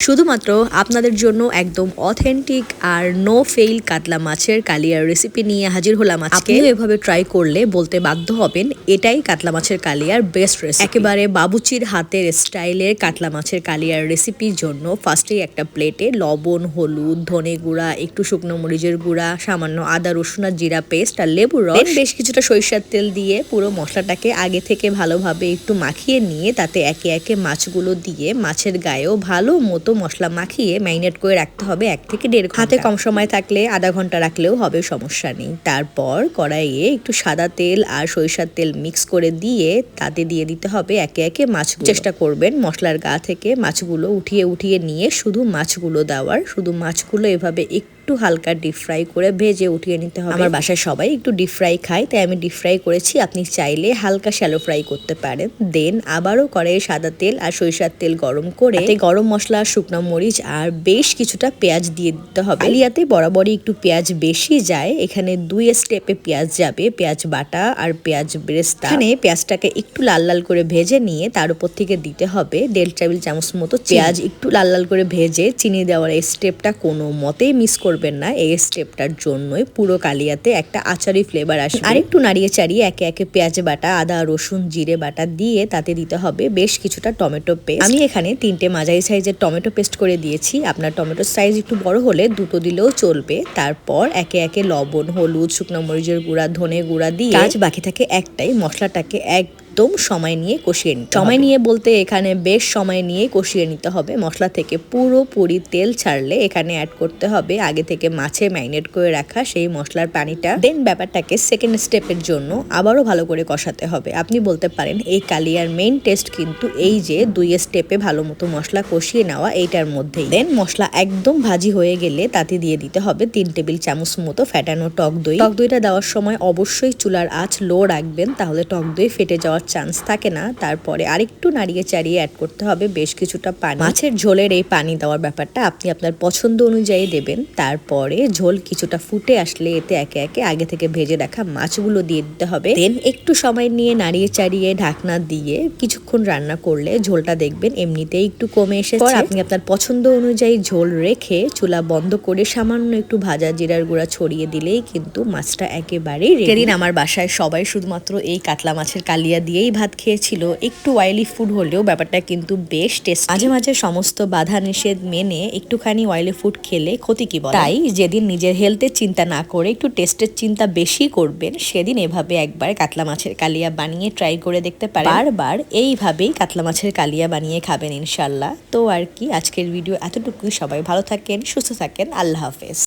শুধুমাত্র আপনাদের জন্য একদম অথেন্টিক আর নো ফেইল কাতলা মাছের কালিয়ার রেসিপি নিয়ে হাজির হলাম আজকে। আপনিও এভাবে ট্রাই করলে বলতে বাধ্য হবেন এটাই কাতলা মাছের কালিয়ার বেস্ট রেসিপি। একেবারে বাবুচির হাতের স্টাইলের কাতলা মাছের কালিয়ার রেসিপির জন্য ফার্স্টেই একটা প্লেটে লবণ, হলুদ, ধনে গুঁড়া, একটু শুকনো মরিচের গুঁড়া, সামান্য আদা রসুন আর জিরা পেস্ট আর লেবুর রস, বেশ কিছুটা সরিষার তেল দিয়ে পুরো মশলাটাকে আগে থেকে ভালোভাবে একটু মাখিয়ে নিয়ে তাতে একে একে মাছগুলো দিয়ে মাছের গায়েও ভালো মতো মশলা মাখিয়ে ম্যারিনেট করে রাখতে হবে 1 থেকে 1.5 ঘন্টা। হাতে কম সময় থাকলে আধা ঘন্টা রাখলেও হবে, সমস্যা নেই। তারপর কড়াইয়ে একটু সাদা তেল আর সরিষার তেল মিক্স করে দিয়ে তাতে দিয়ে দিতে হবে একে একে মাছগুলো। চেষ্টা করবেন মশলার গা থেকে মাছগুলো উঠিয়ে উঠিয়ে নিয়ে শুধু মাছগুলো দেওয়ার। শুধু মাছগুলো এভাবে একটু হালকা ডিপ ফ্রাই করে ভেজে উঠিয়ে নিতে হবে। আমার বাসায় সবাই একটু ডিপ ফ্রাই খায়, তাই আমি ডিপ ফ্রাই করেছি। আপনি চাইলে হালকা শ্যালো ফ্রাই করতে পারেন। দেন আবারও কড়াইয়ে সাদা তেল আর সরিষার তেল গরম করে গরম মশলা, শুকনো মরিচ আর বেশ কিছুটা পেঁয়াজ দিয়ে দিতে হবে। কালিয়াতে বরাবরই একটু পেঁয়াজ বেশি যায়, এখানে 2 স্টেপে পেঁয়াজ যাবে, পেঁয়াজ বাটা আর পেঁয়াজ বেরেস্তা। এখানে পেঁয়াজটাকে একটু লাল লাল করে ভেজে নিয়ে তার উপর থেকে দিতে হবে 1.5 টেবিল চামচ মতো পেঁয়াজ একটু লাল লাল করে ভেজে চিনি দেওয়ার এই স্টেপটা কোনো মতেই মিস করবেন না। এই স্টেপটার জন্যই পুরো কালিয়াতে একটা আচারি ফ্লেভার আসবে। আর একটু নাড়িয়ে চাড়িয়ে একে একে পেঁয়াজ বাটা, আদা রসুন জিরে বাটা দিয়ে তাতে দিতে হবে বেশ কিছুটা টমেটো পেস্ট। আমি এখানে 3টে মাঝারি সাইজের টমেটো পেস্ট করে দিয়েছি। আপনার টমেটোর সাইজ একটু বড় হলে 2টো দিলেও চলবে। তারপর একে একে লবণ, হলুদ, শুকনো মরিচের গুঁড়া, ধনে গুঁড়া দিয়ে কাজ বাকি থাকে একটাই, মশলাটাকে একদম সময় নিয়ে কষিয়ে নিতে হবে। সময় নিয়ে বলতে এখানে বেশ সময় নিয়ে কষিয়ে নিতে হবে। মশলা থেকে পুরোপুরি তেল ছাড়লে এখানে অ্যাড করতে হবে আগে থেকে মাছে ম্যারিনেট করে রাখা সেই মশলার পানিটা। দেন ব্যাপারটাকে সেকেন্ড স্টেপের জন্য আবারও ভালো করে কষাতে হবে। আপনি বলতে পারেন এই কালিয়ার মেইন টেস্ট কিন্তু এই যে 2 স্টেপে ভালো মতো মশলা কষিয়ে নেওয়া এইটার মধ্যেই। দেন মশলা একদম ভাজি হয়ে গেলে তাতে দিয়ে দিতে হবে 3 টেবিল চামচ মতো ফ্যাটানো টক দই। টক দইটা দেওয়ার সময় অবশ্যই চুলার আঁচ লো রাখবেন, তাহলে টক দই ফেটে যাওয়ার চান্স থাকে না। তারপরে আরেকটু নাড়িয়ে চাড়িয়ে অ্যাড করতে হবে বেশ কিছুটা পানি। মাছের ঝোলের এই পানি দেওয়ার ব্যাপারটা আপনি আপনার পছন্দ অনুযায়ী দেবেন। তারপরে ঝোল কিছুটা ফুটে আসলে এতে একে একে আগে থেকে ভেজে রাখা মাছগুলো দিয়ে দিতে হবে। দেন একটু সময় নিয়ে নাড়িয়ে চাড়িয়ে ঢাকনা দিয়ে কিছুক্ষণ রান্না করলে ঝোলটা দেখবেন এমনিতেই একটু কমে এসেছে। আপনি আপনার পছন্দ অনুযায়ী ঝোল রেখে চুলা বন্ধ করে সামান্য একটু ভাজা জিরার গুঁড়া ছড়িয়ে দিলেই কিন্তু মাছটা একেবারেই রেডি। সেদিন আমার বাসায় সবাই শুধুমাত্র এই কাতলা মাছের কালিয়া দিয়েই ভাত খেয়েছিল। একটু অয়েলি ফুড হলেও ব্যাপারটা কিন্তু বেশ টেস্টি। মাঝে মাঝে সমস্ত বাধা নিষেধ মেনে একটুখানি অয়েলি ফুড খেলে ক্ষতি কি বলেন? তাই যেদিন নিজের হেলথের চিন্তা না করে একটু টেস্টের চিন্তা বেশি করবেন, সেদিন এভাবে একবার কাতলা মাছের কালিয়া বানিয়ে ট্রাই করে দেখতে পারেন। বারবার এইভাবেই কাতলা মাছের কালিয়া বানিয়ে খাবেন ইনশাল্লাহ। তো আর কি, আজকের ভিডিও এতটুকুই। সবাই ভালো থাকেন, সুস্থ থাকেন, আল্লাহ হাফেজ।